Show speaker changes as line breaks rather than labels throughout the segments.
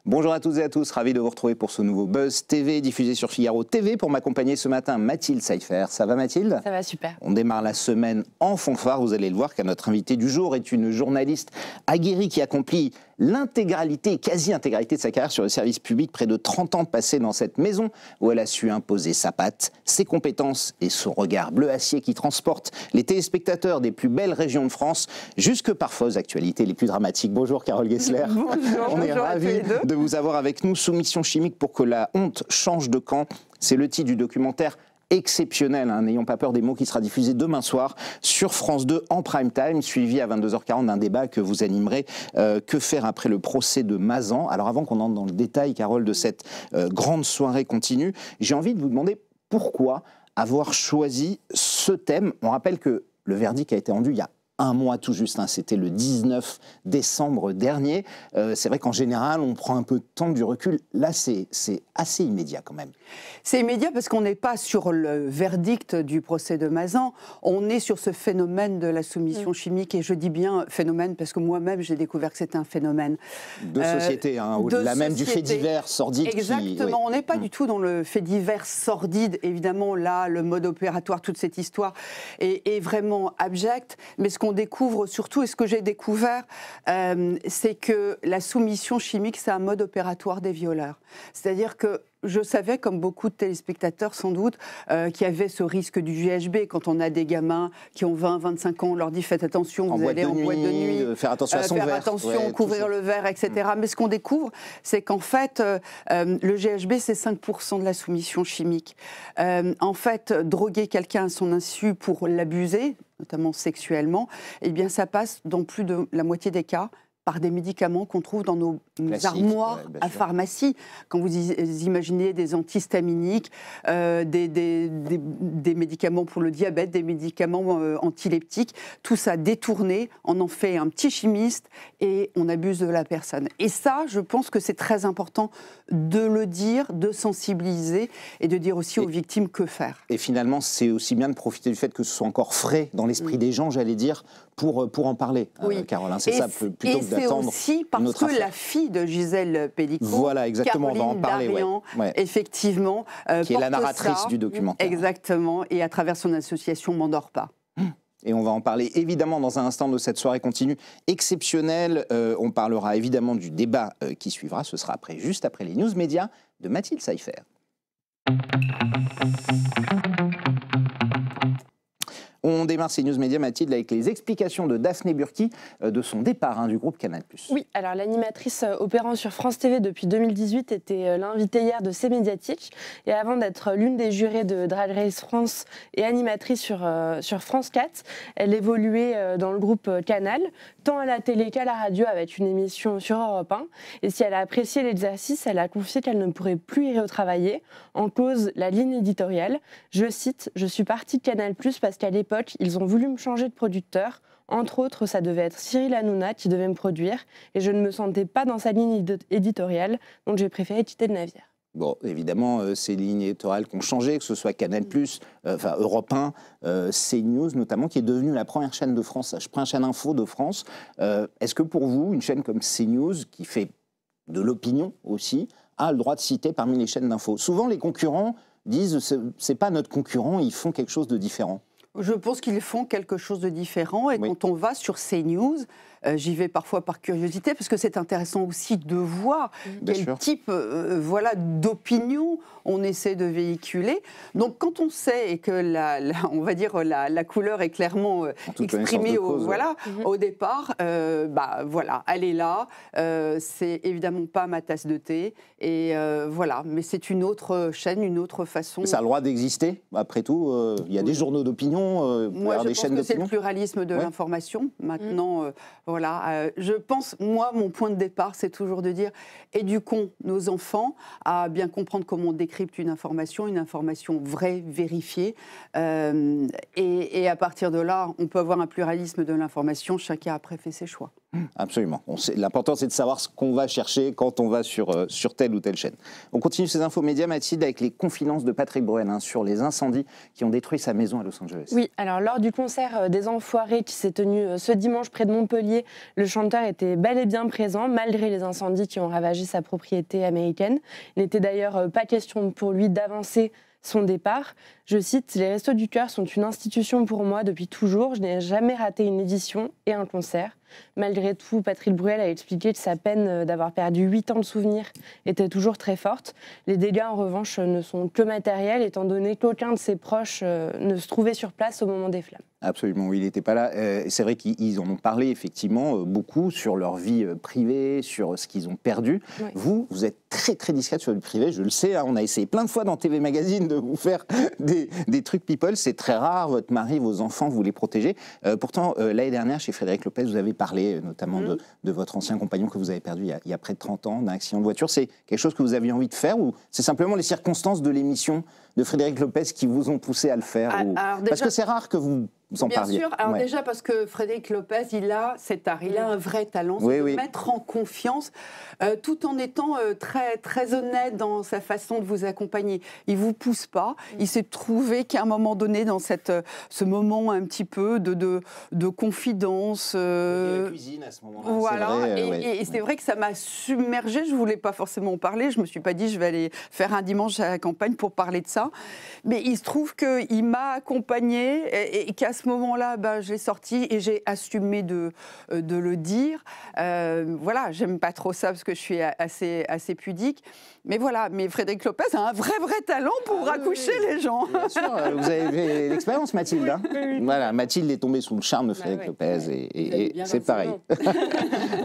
Bonjour à toutes et à tous, ravi de vous retrouver pour ce nouveau Buzz TV diffusé sur Figaro TV. Pour m'accompagner ce matin, Mathilde Seifer. Ça va Mathilde?
Ça va super.
On démarre la semaine en fanfare, vous allez le voir car notre invitée du jour est une journaliste aguerrie qui accomplit l'intégralité, quasi-intégralité de sa carrière sur le service public, près de 30 ans passés dans cette maison où elle a su imposer sa patte, ses compétences et son regard bleu acier qui transporte les téléspectateurs des plus belles régions de France jusque parfois aux actualités les plus dramatiques. Bonjour Carole Gessler.
Bonjour,
On est ravis de vous avoir avec nous. Soumission chimique pour que la honte change de camp. C'est le titre du documentaire exceptionnel, n'ayons pas peur des mots, qui sera diffusé demain soir sur France 2 en prime time, suivi à 22h40 d'un débat que vous animerez. Que faire après le procès de Mazan? Alors avant qu'on entre dans le détail, Carole, de cette grande soirée continue, j'ai envie de vous demander pourquoi avoir choisi ce thème. On rappelle que le verdict a été rendu il y a un mois tout juste, c'était le 19 décembre dernier. C'est vrai qu'en général, on prend un peu de temps, du recul. Là, c'est assez immédiat quand même.
C'est immédiat parce qu'on n'est pas sur le verdict du procès de Mazan, on est sur ce phénomène de la soumission chimique, et je dis bien phénomène parce que moi-même j'ai découvert que c'était un phénomène.
De société, au-delà même du fait divers sordide.
Exactement, on n'est pas du tout dans le fait divers sordide, évidemment là le mode opératoire, toute cette histoire est vraiment abjecte, mais ce qu'on découvre surtout, et ce que j'ai découvert, c'est que la soumission chimique c'est un mode opératoire des violeurs. C'est-à-dire que je savais, comme beaucoup de téléspectateurs sans doute, qu'il y avait ce risque du GHB. Quand on a des gamins qui ont 20, 25 ans, on leur dit faites attention, vous allez en boîte de nuit,
faire attention à son verre,
couvrir le verre, etc. Mais ce qu'on découvre, c'est qu'en fait, le GHB, c'est 5% de la soumission chimique. En fait, droguer quelqu'un à son insu pour l'abuser, notamment sexuellement, eh bien, ça passe dans plus de la moitié des cas par des médicaments qu'on trouve dans nos armoires à pharmacie. Quand vous imaginez des antihistaminiques, des médicaments pour le diabète, des médicaments antileptiques, tout ça détourné, on en fait un petit chimiste et on abuse de la personne. Et ça, je pense que c'est très important de le dire, de sensibiliser et de dire aussi aux victimes que faire.
Et finalement, c'est aussi bien de profiter du fait que ce soit encore frais dans l'esprit des gens, j'allais dire, pour en parler, Carole. C'est ça, plutôt que d'attendre.
C'est aussi parce que la fille de Gisèle Pellicot,
voilà, exactement,
Caroline
on va en parler,
Darian, effectivement,
qui est la narratrice du documentaire.
Exactement, et à travers son association M'endors pas.
Et on va en parler évidemment dans un instant de cette soirée continue exceptionnelle. On parlera évidemment du débat qui suivra. Ce sera juste après les news médias de Mathilde Seifer. On démarre ces news médias, Mathilde, avec les explications de Daphné Burki de son départ du groupe Canal+.
Oui, alors l'animatrice opérant sur France TV depuis 2018 était l'invitée hier de C'est Médiatique. Et avant d'être l'une des jurées de Drag Race France et animatrice sur France 4, elle évoluait dans le groupe Canal, tant à la télé qu'à la radio avec une émission sur Europe 1. Et si elle a apprécié l'exercice, elle a confié qu'elle ne pourrait plus y retravailler. En cause, la ligne éditoriale. Je cite, « Je suis partie de Canal+, parce qu'à l'époque, ils ont voulu me changer de producteur. Entre autres, ça devait être Cyril Hanouna qui devait me produire et je ne me sentais pas dans sa ligne éditoriale, donc j'ai préféré quitter le navire. »
Bon, évidemment, ces lignes éditoriales qui ont changé, que ce soit Canal+, Europe 1, CNews notamment, qui est devenue la première chaîne de France, la première chaîne info de France. Est-ce que pour vous, une chaîne comme CNews, qui fait de l'opinion aussi, a le droit de citer parmi les chaînes d'info? Souvent, les concurrents disent c'est pas notre concurrent, ils font quelque chose de différent.
Je pense qu'ils font quelque chose de différent et quand on va sur CNews, j'y vais parfois par curiosité parce que c'est intéressant aussi de voir quel type d'opinion on essaie de véhiculer. Donc quand on sait et que on va dire la couleur est clairement exprimée au départ, elle est là. C'est évidemment pas ma tasse de thé et mais c'est une autre chaîne, une autre façon.
Mais ça a le droit d'exister. Après tout, il y a des journaux d'opinion.
Moi, je pense que c'est le pluralisme de l'information. Maintenant, je pense, moi, mon point de départ, c'est toujours de dire éduquons nos enfants à bien comprendre comment on décrypte une information vraie, vérifiée. Et à partir de là, on peut avoir un pluralisme de l'information. Chacun après fait ses choix.
Absolument. L'important, c'est de savoir ce qu'on va chercher quand on va sur telle ou telle chaîne. On continue ces infos médias, Mathilde, avec les confidences de Patrick Bruel sur les incendies qui ont détruit sa maison à Los Angeles.
Oui, alors lors du concert des Enfoirés qui s'est tenu ce dimanche près de Montpellier, le chanteur était bel et bien présent, malgré les incendies qui ont ravagé sa propriété américaine. Il n'était d'ailleurs pas question pour lui d'avancer son départ. Je cite, « Les Restos du Cœur sont une institution pour moi depuis toujours. Je n'ai jamais raté une édition et un concert. » Malgré tout, Patrick Bruel a expliqué que sa peine d'avoir perdu 8 ans de souvenirs était toujours très forte. Les dégâts, en revanche, ne sont que matériels, étant donné qu'aucun de ses proches ne se trouvait sur place au moment des flammes.
Absolument, oui, il n'était pas là. C'est vrai qu'ils en ont parlé effectivement beaucoup sur leur vie privée, sur ce qu'ils ont perdu. Oui. Vous êtes très très discrète sur le privé, je le sais. On a essayé plein de fois dans TV Magazine de vous faire des trucs people. C'est très rare, votre mari, vos enfants, vous les protégez. Pourtant, l'année dernière, chez Frédéric Lopez, vous avez parlé notamment de votre ancien compagnon que vous avez perdu il y a près de 30 ans, d'un accident de voiture. C'est quelque chose que vous aviez envie de faire ou c'est simplement les circonstances de l'émission de Frédéric Lopez qui vous ont poussé à le faire Parce que c'est rare que vous en parliez.
Bien sûr, alors déjà parce que Frédéric Lopez, il a cet art, il a un vrai talent, c'est de mettre en confiance, tout en étant très, très honnête dans sa façon de vous accompagner. Il ne vous pousse pas, il s'est trouvé qu'à un moment donné, dans ce moment un petit peu de confidence...
la cuisine à ce moment-là,
voilà,
c'est vrai,
et c'est vrai que ça m'a submergée, je ne voulais pas forcément en parler, je ne me suis pas dit je vais aller faire un dimanche à la campagne pour parler de ça, mais il se trouve qu'il m'a accompagnée et qu'à ce moment-là, je l'ai sorti et j'ai assumé de le dire. Voilà, j'aime pas trop ça parce que je suis assez pudique. Mais voilà, mais Frédéric Lopez a un vrai talent pour raccoucher les gens.
Bien sûr, vous avez l'expérience, Mathilde. Hein. Voilà, Mathilde est tombée sous le charme de Frédéric Lopez et c'est pareil.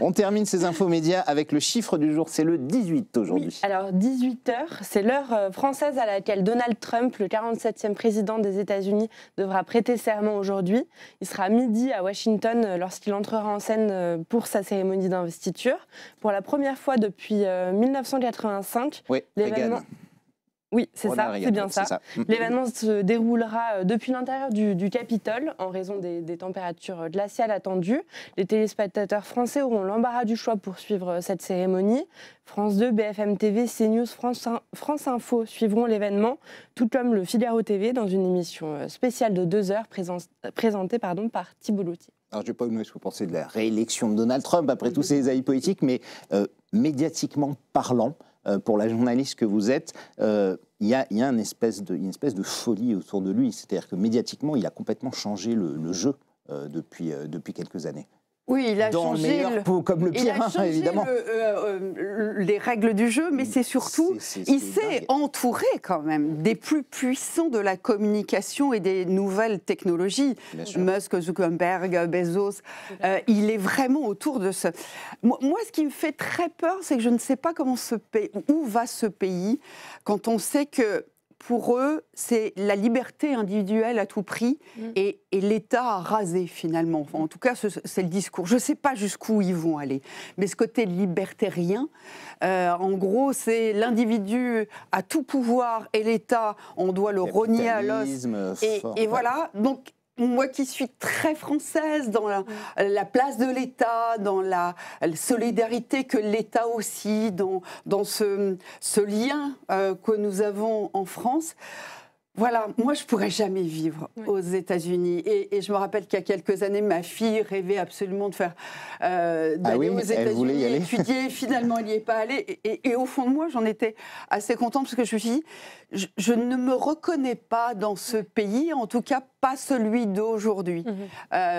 On termine ces infos médias avec le chiffre du jour. C'est le 18 aujourd'hui.
Oui, alors 18h, c'est l'heure française à laquelle Donald Trump, le 47e président des États-Unis, devra prêter serment aujourd'hui. Il sera à midi à Washington lorsqu'il entrera en scène pour sa cérémonie d'investiture. Pour la première fois depuis 1985, l'événement... Oui, c'est ça, c'est bien ça. L'événement se déroulera depuis l'intérieur du Capitole en raison des températures glaciales attendues. Les téléspectateurs français auront l'embarras du choix pour suivre cette cérémonie. France 2, BFM TV, CNews, France Info suivront l'événement, tout comme le Figaro TV dans une émission spéciale de 2 heures présentée par Thibault Loutier.
Alors, je ne vais pas vous demander ce que vous pensez de la réélection de Donald Trump après tous ces avis politiques, mais médiatiquement parlant, pour la journaliste que vous êtes, il y a une espèce de folie autour de lui. C'est-à-dire que médiatiquement, il a complètement changé le jeu depuis quelques années.
Oui, il a changé
comme le pire, évidemment.
Les règles du jeu, mais c'est surtout, il s'est entouré quand même des plus puissants de la communication et des nouvelles technologies. Musk, Zuckerberg, Bezos, il est vraiment autour de ça. Moi, ce qui me fait très peur, c'est que je ne sais pas où va ce pays quand on sait que pour eux, c'est la liberté individuelle à tout prix et l'État a rasé finalement. Enfin, en tout cas, c'est le discours. Je ne sais pas jusqu'où ils vont aller. Mais ce côté libertarien, en gros, c'est l'individu a tout pouvoir et l'État, on doit le rogner à l'os. Et voilà, donc... Moi qui suis très française dans la place de l'État, dans la solidarité que l'État aussi, dans ce lien que nous avons en France, voilà, moi je ne pourrais jamais vivre aux États-Unis. Et je me rappelle qu'il y a quelques années, ma fille rêvait absolument de faire d'aller aux États-Unis, étudier. Finalement, elle n'y est pas allée. Et au fond de moi, j'en étais assez contente parce que je me suis dit, je ne me reconnais pas dans ce pays, en tout cas pas celui d'aujourd'hui.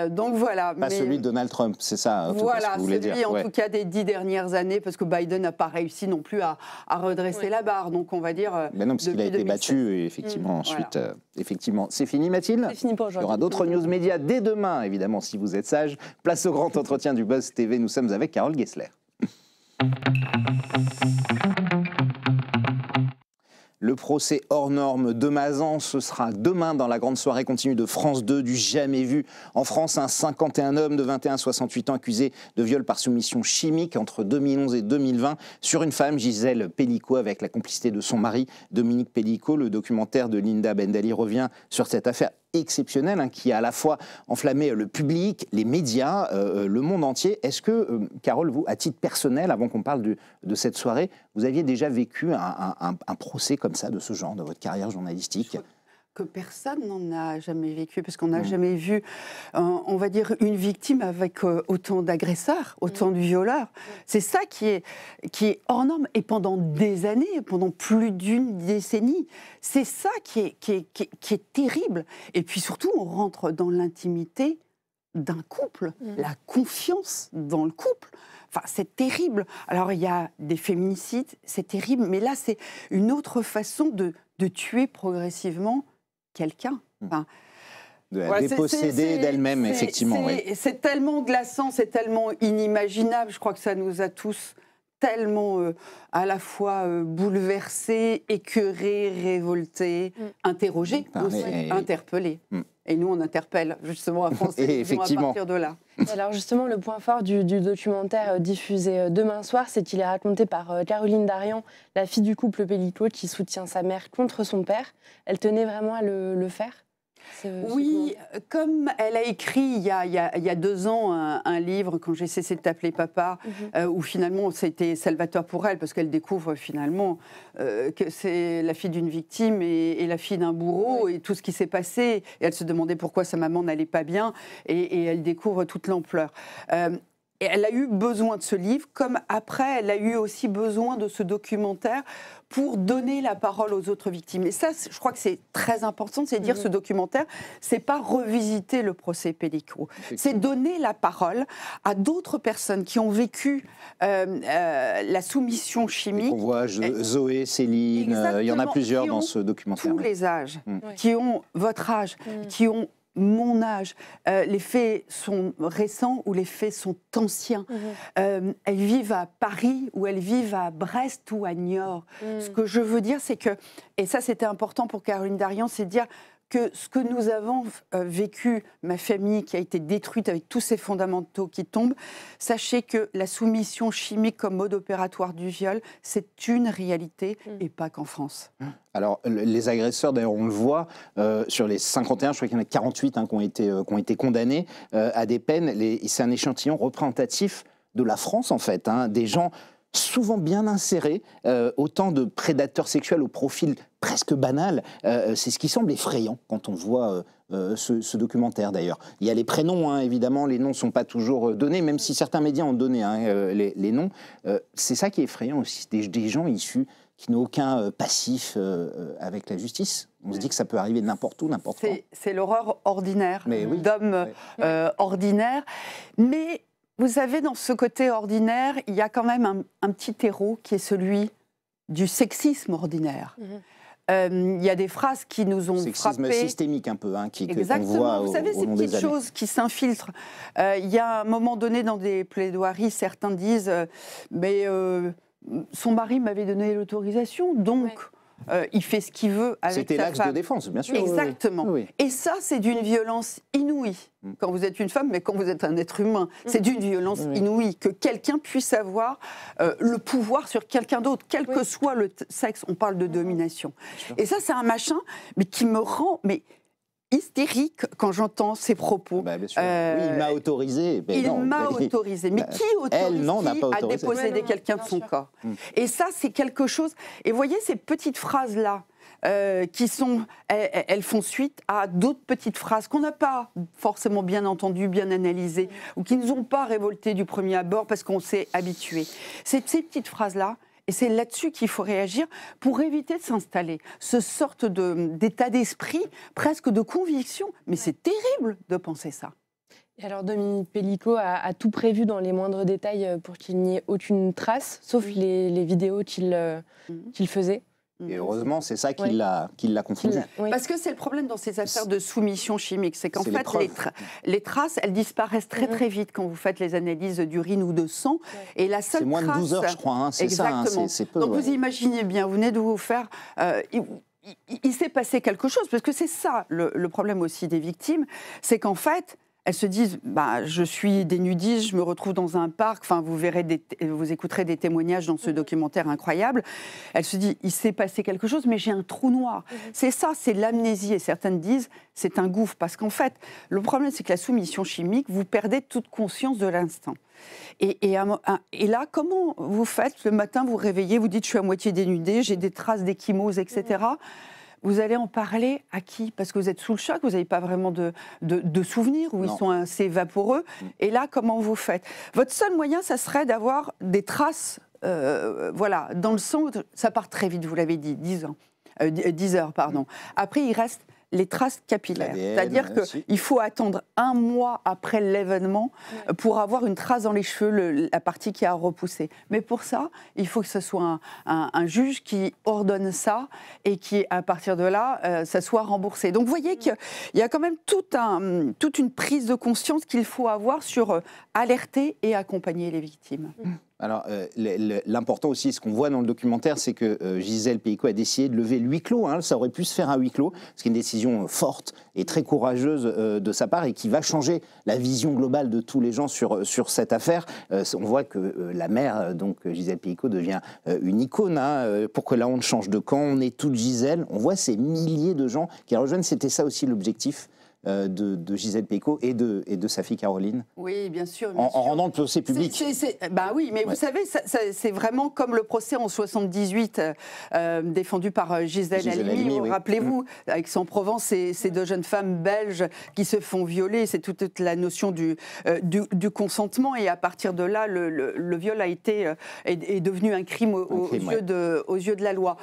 Donc voilà.
Pas celui de Donald Trump, c'est ça.
Voilà,
celui
en tout cas des 10 dernières années, parce que Biden n'a pas réussi non plus à redresser la barre. Donc on va dire.
Mais non, parce qu'il a été battu, et effectivement, ensuite. Effectivement. C'est fini, Mathilde ?
C'est fini pour aujourd'hui.
Il y aura d'autres news médias dès demain, évidemment, si vous êtes sage. Place au grand entretien du Buzz TV. Nous sommes avec Carole Gessler. Le procès hors norme de Mazan, ce sera demain dans la grande soirée continue de France 2 du jamais vu. En France, un 51 homme de 21 à 68 ans accusé de viol par soumission chimique entre 2011 et 2020 sur une femme, Gisèle Pellicot, avec la complicité de son mari, Dominique Pellicot. Le documentaire de Linda Bendali revient sur cette affaire exceptionnel hein, qui a à la fois enflammé le public, les médias, le monde entier. Est-ce que, Carole, vous, à titre personnel, avant qu'on parle de cette soirée, vous aviez déjà vécu un procès comme ça, de ce genre, dans votre carrière journalistique ?
Que personne n'en a jamais vécu, parce qu'on n'a jamais vu, on va dire, une victime avec autant d'agresseurs, autant de violeurs. C'est ça qui est hors norme, et pendant des années, pendant plus d'une décennie. C'est ça qui est terrible. Et puis surtout, on rentre dans l'intimité d'un couple, la confiance dans le couple. Enfin, c'est terrible. Alors, il y a des féminicides, c'est terrible, mais là, c'est une autre façon de tuer progressivement quelqu'un. Enfin,
de la déposséder d'elle-même, effectivement. Oui.
C'est tellement glaçant, c'est tellement inimaginable. Je crois que ça nous a tous tellement à la fois bouleversés, écœurés, révoltés, interrogés, aussi, interpellés. Et nous, on interpelle justement à France Télévisions à partir de là.
Alors justement, le point fort du documentaire diffusé demain soir, c'est qu'il est raconté par Caroline Darian, la fille du couple Pellicot, qui soutient sa mère contre son père. Elle tenait vraiment à le faire ?
Oui, comme elle a écrit il y a 2 ans un livre, Quand j'ai cessé de t'appeler papa, où finalement c'était salvateur pour elle, parce qu'elle découvre finalement que c'est la fille d'une victime et la fille d'un bourreau, et tout ce qui s'est passé. Et elle se demandait pourquoi sa maman n'allait pas bien, et elle découvre toute l'ampleur. Et elle a eu besoin de ce livre, comme après, elle a eu aussi besoin de ce documentaire pour donner la parole aux autres victimes. Et ça, je crois que c'est très important, c'est dire ce documentaire, c'est pas revisiter le procès Pellicot, c'est donner la parole à d'autres personnes qui ont vécu la soumission chimique.
On voit Zoé, Céline, il y en a plusieurs dans ce documentaire.
Tous les âges, qui ont votre âge, qui ont mon âge, les faits sont récents ou les faits sont anciens. Elles vivent à Paris ou elles vivent à Brest ou à Niort. Ce que je veux dire, c'est que, et ça c'était important pour Caroline Darian, c'est de dire que ce que nous avons vécu, ma famille qui a été détruite avec tous ces fondamentaux qui tombent, sachez que la soumission chimique comme mode opératoire du viol, c'est une réalité et pas qu'en France.
Alors, les agresseurs, d'ailleurs, on le voit, sur les 51, je crois qu'il y en a 48 hein, qui ont été condamnés à des peines. C'est un échantillon représentatif de la France, en fait, hein, des gens souvent bien insérés, autant de prédateurs sexuels au profil presque banal. C'est ce qui semble effrayant quand on voit ce documentaire, d'ailleurs. Il y a les prénoms, hein, évidemment, les noms ne sont pas toujours donnés, même si certains médias ont donné hein, les noms. C'est ça qui est effrayant aussi, des gens issus qui n'ont aucun passif avec la justice. On se dit que ça peut arriver n'importe où, n'importe quand.
C'est l'horreur ordinaire, d'hommes ordinaires. Mais vous savez, dans ce côté ordinaire, il y a quand même un petit terreau qui est celui du sexisme ordinaire. Il y a des phrases qui nous ont
sexisme
frappé.
Systémique un peu, hein,
Exactement.
qu'on voit
vous savez, ces petites choses qui s'infiltrent. Il y a un moment donné dans des plaidoiries, certains disent mais son mari m'avait donné l'autorisation, donc il fait ce qu'il veut avec sa femme.
C'était l'axe de défense, bien sûr.
Exactement.
Oui.
Et ça, c'est d'une violence inouïe. Quand vous êtes une femme, mais quand vous êtes un être humain, c'est d'une violence inouïe que quelqu'un puisse avoir le pouvoir sur quelqu'un d'autre, quel que soit le sexe. On parle de domination. Et ça, c'est un machin, mais qui me rend hystérique quand j'entends ces propos.
Bien sûr. Oui, il m'a autorisé.
Il m'a autorisé. Mais qui autorise à déposséder quelqu'un de son corps? Et ça, c'est quelque chose... Et voyez ces petites phrases-là, qui sont, elles font suite à d'autres petites phrases qu'on n'a pas forcément bien entendues, bien analysées, ou qui ne nous ont pas révoltés du premier abord parce qu'on s'est habitué. C'est ces petites phrases-là, et c'est là-dessus qu'il faut réagir pour éviter de s'installer ce sorte d'état d'esprit, presque de conviction. Mais c'est terrible de penser ça.
Et alors Dominique Pellicot a tout prévu dans les moindres détails pour qu'il n'y ait aucune trace, sauf les vidéos qu'il faisait.
Et heureusement, c'est ça qui l'a confondu.
Parce que c'est le problème dans ces affaires de soumission chimique, c'est qu'en fait, les traces, elles disparaissent très très vite quand vous faites les analyses d'urine ou de sang. Et la seule
c'est moins de 12 heures, je crois. Hein, c'est
exactement.
Ça, c'est peu.
Donc vous imaginez bien, vous venez de vous faire... il s'est passé quelque chose, parce que c'est ça le problème aussi des victimes, c'est qu'en fait, elles se disent, je suis des nudistes, je me retrouve dans un parc, enfin, vous écouterez des témoignages dans ce documentaire incroyable. Elles se disent, il s'est passé quelque chose, mais j'ai un trou noir. C'est ça, c'est l'amnésie. Et certaines disent, c'est un gouffre. Parce qu'en fait, le problème, c'est que la soumission chimique, vous perdez toute conscience de l'instant. Et là, comment vous faites? Le matin, vous réveillez, vous dites, je suis à moitié dénudée, j'ai des traces d'échymose, etc. Vous allez en parler à qui? Parce que vous êtes sous le choc, vous n'avez pas vraiment de souvenirs, ou ils sont assez vaporeux. Et là, comment vous faites? Votre seul moyen, ça serait d'avoir des traces dans le sang. Ça part très vite, vous l'avez dit, 10 heures. Après, il reste les traces capillaires. C'est-à-dire qu'il faut attendre 1 mois après l'événement pour avoir une trace dans les cheveux, la partie qui a repoussé. Mais pour ça, il faut que ce soit un juge qui ordonne ça et qui, à partir de là, ça soit remboursé. Donc vous voyez qu'il y a quand même toute une prise de conscience qu'il faut avoir sur alerter et accompagner les victimes.
Alors, l'important aussi, ce qu'on voit dans le documentaire, c'est que Gisèle Peicco a décidé de lever le huis clos. Ça aurait pu se faire à huis clos, ce qui est une décision forte et très courageuse de sa part et qui va changer la vision globale de tous les gens sur cette affaire. On voit que la mère, donc Gisèle Peicco, devient une icône. Pour que la honte change de camp, on est toute Gisèle. On voit ces milliers de gens qui la rejoignent. C'était ça aussi l'objectif de Gisèle Peicco et de sa fille Caroline.
Oui, bien sûr.
En rendant le procès public.
Oui, mais vous savez, c'est vraiment comme le procès en 78 défendu par Gisèle Halimi. Rappelez-vous, avec Aix-en-Provence, ces 2 jeunes femmes belges qui se font violer. C'est toute la notion du consentement. Et à partir de là, le viol est devenu un crime aux yeux de la loi.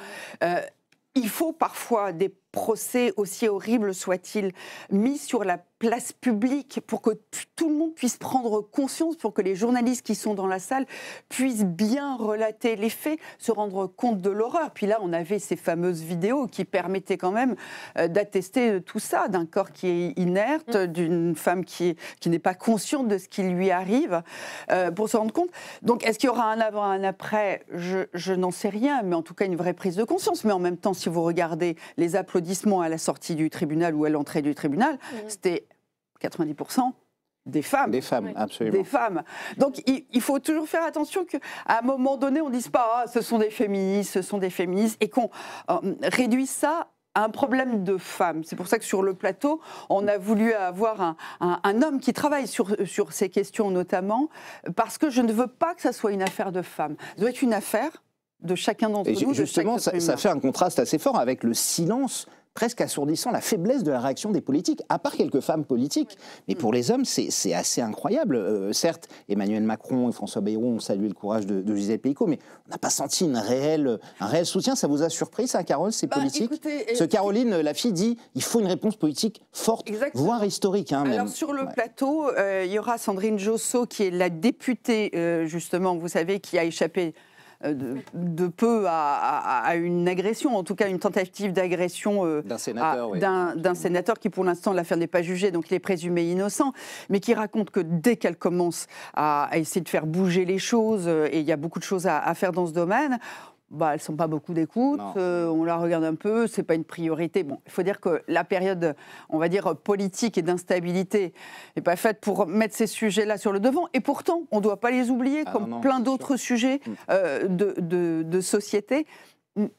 Il faut parfois des procès, aussi horribles soient-ils, mis sur la place publique pour que tout le monde puisse prendre conscience, pour que les journalistes qui sont dans la salle puissent bien relater les faits, se rendre compte de l'horreur. Puis là, on avait ces fameuses vidéos qui permettaient quand même d'attester tout ça, d'un corps qui est inerte, d'une femme qui n'est pas consciente de ce qui lui arrive, pour se rendre compte. Donc, est-ce qu'il y aura un avant, un après? Je n'en sais rien, mais en tout cas, une vraie prise de conscience. Mais en même temps, si vous regardez les applaudissements à la sortie du tribunal ou à l'entrée du tribunal, c'était 90% des femmes.
Des femmes, absolument.
Des femmes. Donc il faut toujours faire attention qu'à un moment donné, on ne dise pas ce sont des féministes, et qu'on réduise ça à un problème de femmes. C'est pour ça que sur le plateau, on a voulu avoir un homme qui travaille sur ces questions notamment, parce que je ne veux pas que ça soit une affaire de femmes. Ça doit être une affaire de chacun d'entre nous.
Justement, ça fait un contraste assez fort avec le silence presque assourdissant, la faiblesse de la réaction des politiques, à part quelques femmes politiques. Mais pour les hommes, c'est assez incroyable. Certes, Emmanuel Macron et François Bayrou ont salué le courage de Gisèle Peicco, mais on n'a pas senti un réel soutien. Ça vous a surpris, ça, Carole, ces politiques? Écoutez, Caroline, la fille, dit il faut une réponse politique forte, voire historique.
Alors, sur le plateau, il y aura Sandrine Josso, qui est la députée, justement, vous savez, qui a échappé de peu à une agression, en tout cas une tentative d'agression d'un sénateur qui, pour l'instant, l'affaire n'est pas jugée, donc il est présumé innocent, mais qui raconte que dès qu'elle commence à essayer de faire bouger les choses, et il y a beaucoup de choses à faire dans ce domaine, elles ne sont pas beaucoup d'écoute, on la regarde un peu, ce n'est pas une priorité. Bon, il faut dire que la période, on va dire, politique et d'instabilité n'est pas faite pour mettre ces sujets-là sur le devant. Et pourtant, on ne doit pas les oublier, comme plein d'autres sujets de société.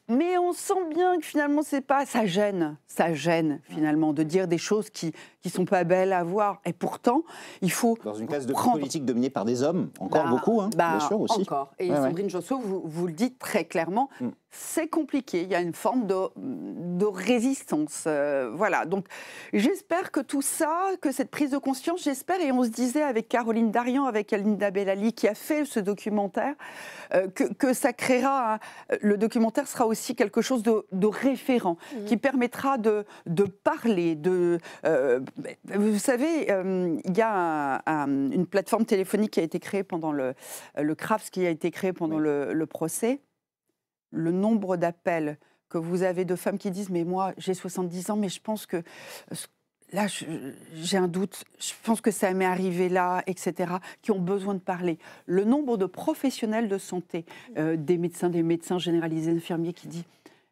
Mais on sent bien que finalement, ça gêne finalement de dire des choses qui sont pas belles à voir. Et pourtant, il faut
dans une classe de politique dominée par des hommes, encore beaucoup, bien sûr aussi.
Encore. Et Sandrine Josso vous le dit très clairement, c'est compliqué. Il y a une forme de résistance. Voilà. Donc, j'espère que tout ça, que cette prise de conscience, et on se disait avec Caroline Darian, avec Linda Bellali, qui a fait ce documentaire, que ça créera, le documentaire sera aussi quelque chose de référent, qui permettra de parler, vous savez, il y a une plateforme téléphonique qui a été créée pendant le CRAFS, qui a été créé pendant le procès. Le nombre d'appels que vous avez de femmes qui disent « mais moi, j'ai 70 ans, mais je pense que… » Là, j'ai un doute, je pense que ça m'est arrivé là, etc., qui ont besoin de parler. Le nombre de professionnels de santé, des médecins généralisés, infirmiers qui disent,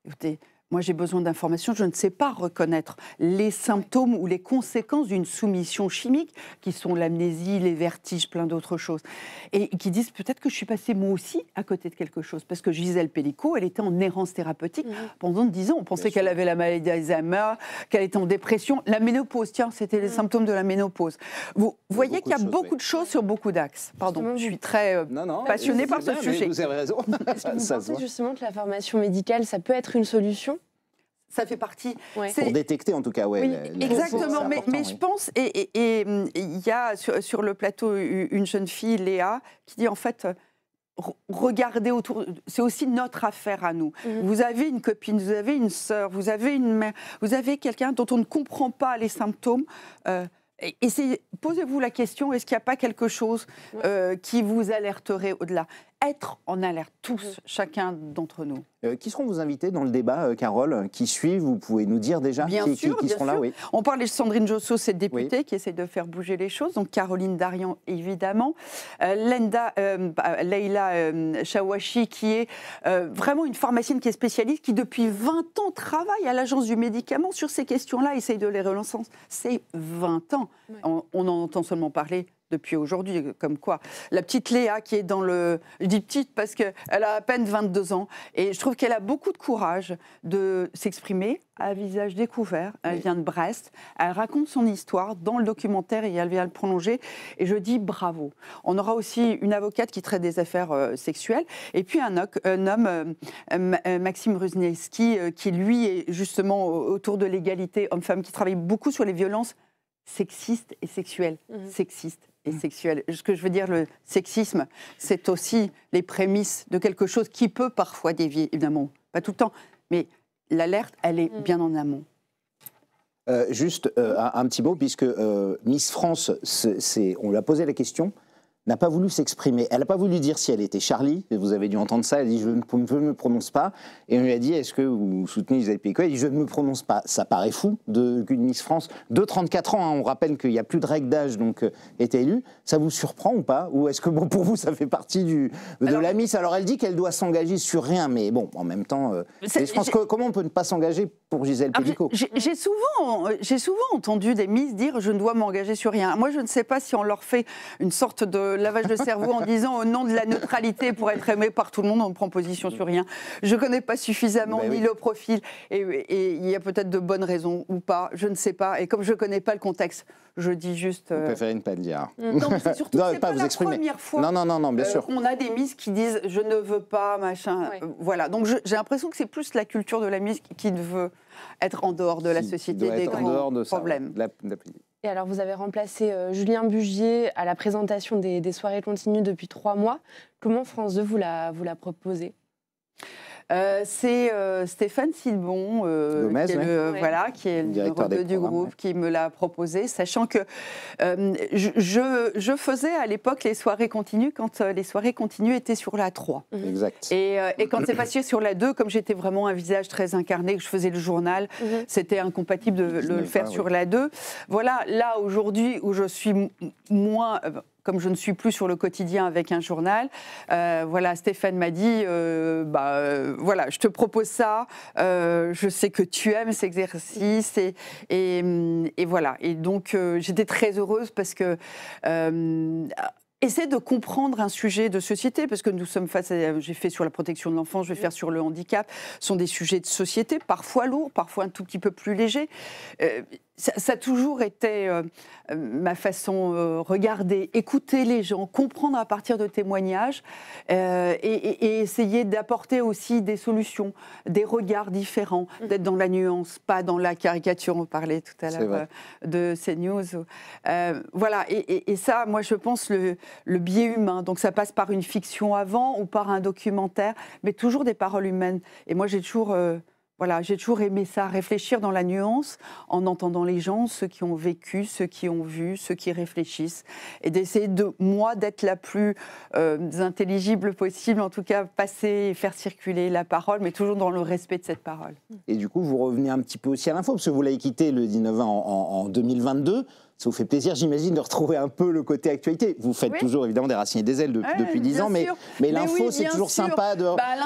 écoutez, moi j'ai besoin d'informations, je ne sais pas reconnaître les symptômes ou les conséquences d'une soumission chimique, qui sont l'amnésie, les vertiges, plein d'autres choses. Et qui disent peut-être que je suis passée moi aussi à côté de quelque chose. Parce que Gisèle Pellicot, elle était en errance thérapeutique pendant 10 ans. On pensait qu'elle avait la maladie d'Alzheimer, qu'elle était en dépression. La ménopause, tiens, c'était les symptômes de la ménopause. Vous voyez qu'il y a beaucoup de choses sur beaucoup d'axes. Pardon, je suis très passionnée par ce sujet.
Vous avez raison.
Est-ce que vous pensez justement que la formation médicale, ça peut être une solution ?
Ça fait partie.
Ouais.
Pour détecter, en tout cas, oui.
Exactement, mais je pense, et il y a sur le plateau une jeune fille, Léa, qui dit en fait, regardez autour, c'est aussi notre affaire à nous. Vous avez une copine, vous avez une sœur, vous avez une mère, vous avez quelqu'un dont on ne comprend pas les symptômes. Posez-vous la question, est-ce qu'il n'y a pas quelque chose qui vous alerterait au-delà ? Être en alerte, tous, chacun d'entre nous.
Qui seront vos invités dans le débat, Carole, qui suivent? Vous pouvez nous dire déjà
qui seront là, oui. On parle de Sandrine Josso, cette députée qui essaie de faire bouger les choses. Donc Caroline Darian, évidemment. Leïla Chawachi, qui est vraiment une pharmacienne qui est spécialiste, qui depuis 20 ans travaille à l'Agence du médicament sur ces questions-là, essaye de les relancer. C'est 20 ans. Ouais. On en entend seulement parler depuis aujourd'hui, comme quoi. La petite Léa qui est dans le... Je dis petite parce qu'elle a à peine 22 ans et je trouve qu'elle a beaucoup de courage de s'exprimer à visage découvert. Elle vient de Brest, elle raconte son histoire dans le documentaire et elle vient le prolonger et je dis bravo. On aura aussi une avocate qui traite des affaires sexuelles et puis un homme, Maxime Rusniewski, qui lui est justement autour de l'égalité homme-femme, qui travaille beaucoup sur les violences sexistes et sexuelles. Sexistes et sexuelle. Ce que je veux dire, le sexisme, c'est aussi les prémices de quelque chose qui peut parfois dévier, évidemment, pas tout le temps, mais l'alerte, elle est bien en amont.
Juste un petit mot, puisque Miss France, on lui a posé la question, n'a pas voulu s'exprimer. Elle n'a pas voulu dire si elle était Charlie, vous avez dû entendre ça, elle a dit « je ne me prononce pas ». Et on lui a dit « est-ce que vous soutenez Gisèle Pellicot ?» Elle dit « je ne me prononce pas ». Ça paraît fou qu'une Miss France de 34 ans, hein, on rappelle qu'il n'y a plus de règle d'âge, donc est élue. Ça vous surprend ou pas? Ou est-ce que pour vous, ça fait partie de la Miss? Alors elle dit qu'elle doit s'engager sur rien, mais bon, en même temps, je pense comment on peut ne pas s'engager pour Gisèle Pellicot?
J'ai souvent entendu des Miss dire « je ne dois m'engager sur rien ». Moi, je ne sais pas si on leur fait une sorte de lavage de cerveau en disant au nom de la neutralité pour être aimé par tout le monde, on prend position sur rien. Je ne connais pas suffisamment ni le profil et il y a peut-être de bonnes raisons ou pas, je ne sais pas. Et comme je ne connais pas le contexte, je dis juste...
Vous préférez ne pas le dire.
Non, mais c'est surtout que c'est pas la première fois
non, bien sûr.
On a des Miss qui disent « je ne veux pas, machin voilà. Donc j'ai l'impression que c'est plus la culture de la Miss qui veut être en dehors de la société des grands problèmes.
Et alors, vous avez remplacé Julien Bugier à la présentation des soirées continues depuis 3 mois. Comment France 2 vous l'a proposé?
C'est Stéphane Silbon, qui est le numéro 2 du groupe, qui me l'a proposé, sachant que je faisais à l'époque les soirées continues quand les soirées continues étaient sur la 3.
Exact.
Et quand c'est passé sur la 2, comme j'étais vraiment un visage très incarné, que je faisais le journal, c'était incompatible de le faire sur la 2. Voilà, là aujourd'hui où je suis moins... comme je ne suis plus sur le quotidien avec un journal, Stéphane m'a dit, je te propose ça, je sais que tu aimes cet exercice, et voilà. Et donc, j'étais très heureuse parce que... Essayer de comprendre un sujet de société, parce que nous sommes face à... J'ai fait sur la protection de l'enfance, je vais faire sur le handicap. Ce sont des sujets de société, parfois lourds, parfois un tout petit peu plus légers. Ça a toujours été ma façon, regarder, écouter les gens, comprendre à partir de témoignages et essayer d'apporter aussi des solutions, des regards différents, d'être dans la nuance, pas dans la caricature. On parlait tout à l'heure de CNews. Et ça, moi je pense le biais humain. Donc ça passe par une fiction avant ou par un documentaire, mais toujours des paroles humaines. Et moi j'ai toujours aimé ça, réfléchir dans la nuance, en entendant les gens, ceux qui ont vécu, ceux qui ont vu, ceux qui réfléchissent, et d'essayer d'être la plus intelligible possible, en tout cas passer et faire circuler la parole, mais toujours dans le respect de cette parole.
Et du coup, vous revenez un petit peu aussi à l'info, parce que vous l'avez quitté le 19 en 2022. Ça vous fait plaisir, j'imagine, de retrouver un peu le côté actualité. Vous faites toujours, évidemment, des Racines et des ailes depuis 10 ans, mais l'info, c'est toujours sympa.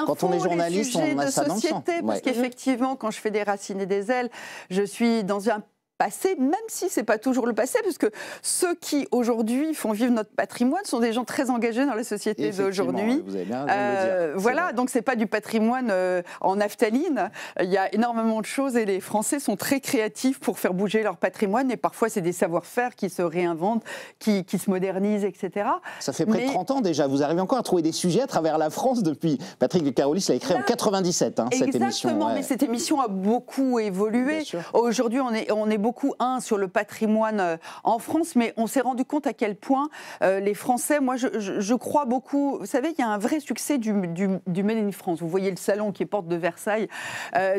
Quand on est journaliste, on a ça dans le sang.
Parce qu'effectivement, quand je fais des Racines et des ailes, je suis dans un passé, même si c'est pas toujours le passé, parce que ceux qui aujourd'hui font vivre notre patrimoine sont des gens très engagés dans la société d'aujourd'hui.
Vous avez bien raison de le dire.
Voilà, donc c'est pas du patrimoine en naphtaline. Il y a énormément de choses et les Français sont très créatifs pour faire bouger leur patrimoine et parfois c'est des savoir-faire qui se réinventent, qui se modernisent, etc.
Ça fait près de 30 ans déjà. Vous arrivez encore à trouver des sujets à travers la France depuis. Patrick de Carolis l'a écrit en 97, cette émission.
Exactement, mais cette émission a beaucoup évolué. Aujourd'hui, on est beaucoup sur le patrimoine en France, mais on s'est rendu compte à quel point les Français, moi je crois beaucoup, vous savez, il y a un vrai succès du Made in France. Vous voyez le salon qui est porte de Versailles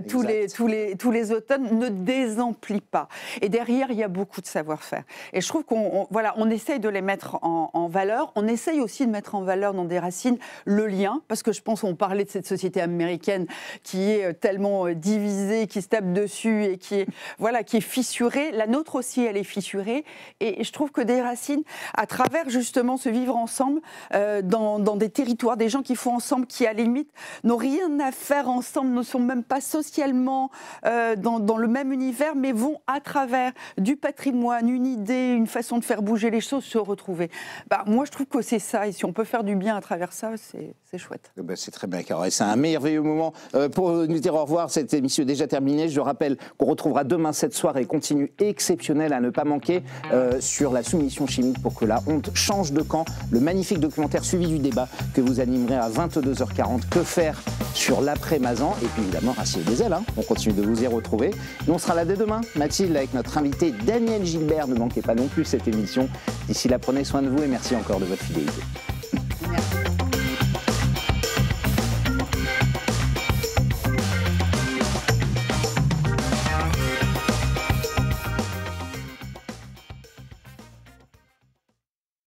tous les automnes, ne désemplit pas. Et derrière, il y a beaucoup de savoir-faire. Et je trouve on essaye de les mettre en valeur. On essaye aussi de mettre en valeur dans des Racines le lien, parce que je pense qu'on parlait de cette société américaine qui est tellement divisée, qui se tape dessus et qui est fissurée. La nôtre aussi, elle est fissurée. Et je trouve que des Racines, à travers justement ce vivre ensemble, dans des territoires, des gens qui font ensemble, qui à la limite n'ont rien à faire ensemble, ne sont même pas socialement dans le même univers, mais vont à travers du patrimoine, une idée, une façon de faire bouger les choses, se retrouver. Moi, je trouve que c'est ça. Et si on peut faire du bien à travers ça, c'est chouette.
C'est très bien, Carole. C'est un merveilleux moment. Pour nous dire au revoir, cette émission est déjà terminée. Je rappelle qu'on retrouvera demain cette soirée continue exceptionnelle à ne pas manquer sur la soumission chimique pour que la honte change de camp. Le magnifique documentaire suivi du débat que vous animerez à 22h40. Que faire sur l'après-Mazan? Et puis évidemment, Racines et des ailes. On continue de vous y retrouver. Nous, on sera là dès demain, Mathilde, avec notre invité Daniel Gilbert. Ne manquez pas non plus cette émission. D'ici là, prenez soin de vous et merci encore de votre fidélité.